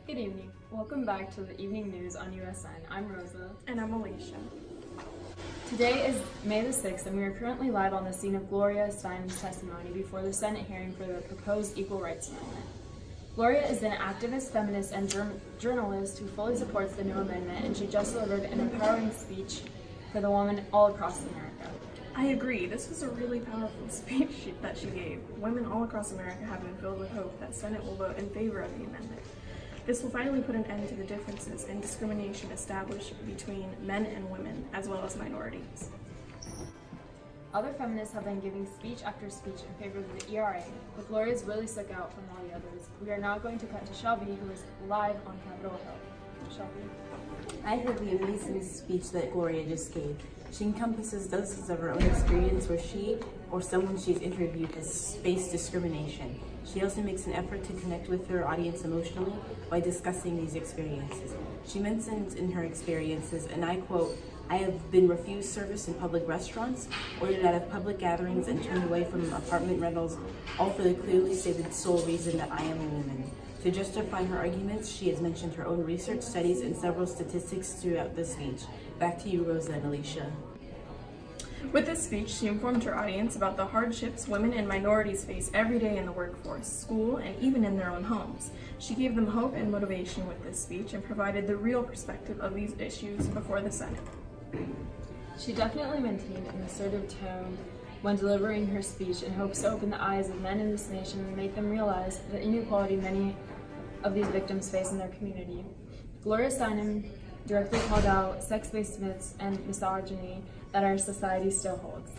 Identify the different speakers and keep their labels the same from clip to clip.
Speaker 1: Good evening. Welcome back to the evening news on USN. I'm Rosa.
Speaker 2: And I'm Alicia.
Speaker 1: Today is May the 6th, and we are currently live on the scene of Gloria Steinem's testimony before the Senate hearing for the proposed Equal Rights Amendment. Gloria is an activist, feminist, and journalist who fully supports the new amendment, and she just delivered an empowering speech for the women all across America.
Speaker 2: I agree. This was a really powerful speech that she gave. Women all across America have been filled with hope that Senate will vote in favor of the amendment. This will finally put an end to the differences and discrimination established between men and women, as well as minorities.
Speaker 1: Other feminists have been giving speech after speech in favor of the ERA, but Gloria's really stuck out from all the others. We are now going to cut to Shelby, who is live on Capitol Hill. Shelby?
Speaker 3: I heard the amazing speech that Gloria just gave. She encompasses dozens of her own experience where she or someone she's interviewed has faced discrimination. She also makes an effort to connect with her audience emotionally by discussing these experiences. She mentions in her experiences, and I quote, "I have been refused service in public restaurants, ordered out of public gatherings, and turned away from apartment rentals, all for the clearly stated sole reason that I am a woman." To justify her arguments, she has mentioned her own research studies and several statistics throughout the speech. Back to you, Rosa and Alicia.
Speaker 2: With this speech, she informed her audience about the hardships women and minorities face every day in the workforce, school, and even in their own homes. She gave them hope and motivation with this speech and provided the real perspective of these issues before the Senate.
Speaker 1: She definitely maintained an assertive tone when delivering her speech in hopes to open the eyes of men in this nation and make them realize the inequality many of these victims face in their community. Gloria Steinem directly called out sex-based myths and misogyny that our society still holds.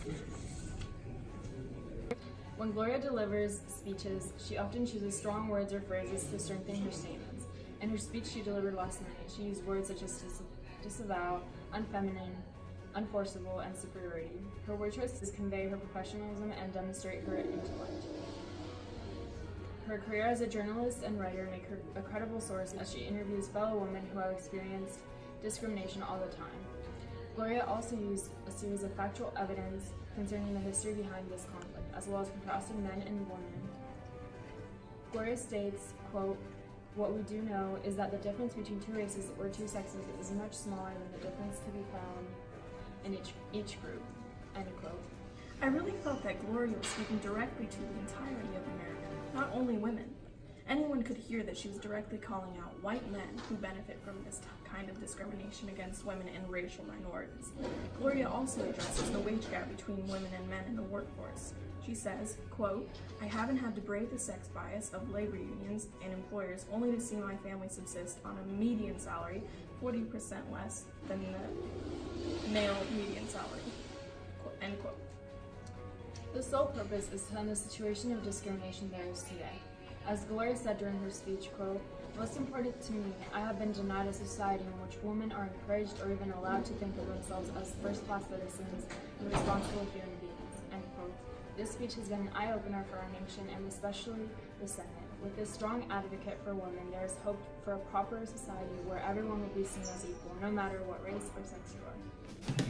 Speaker 1: When Gloria delivers speeches, she often chooses strong words or phrases to strengthen her statements. In her speech she delivered last night, she used words such as disavow, unfeminine, unforceable, and superiority. Her word choices convey her professionalism and demonstrate her intellect. Her career as a journalist and writer make her a credible source as she interviews fellow women who have experienced discrimination all the time. Gloria also used a series of factual evidence concerning the history behind this conflict, as well as contrasting men and women. Gloria states, quote, "What we do know is that the difference between two races or two sexes is much smaller than the difference to be found in each group," end quote.
Speaker 2: I really felt that Gloria was speaking directly to the entirety of America, not only women. Anyone could hear that she was directly calling out white men who benefit from this kind of discrimination against women and racial minorities. Gloria also addresses the wage gap between women and men in the workforce. She says, quote, "I haven't had to brave the sex bias of labor unions and employers only to see my family subsist on a median salary 40% less than the male median salary," end quote.
Speaker 1: The sole purpose is to end the situation of discrimination there is today. As Gloria said during her speech, quote, "Most important to me, I have been denied a society in which women are encouraged or even allowed to think of themselves as first-class citizens and responsible human beings," end quote. This speech has been an eye-opener for our nation and especially the Senate. With this strong advocate for women, there is hope for a proper society where everyone will be seen as equal, no matter what race or sex you are.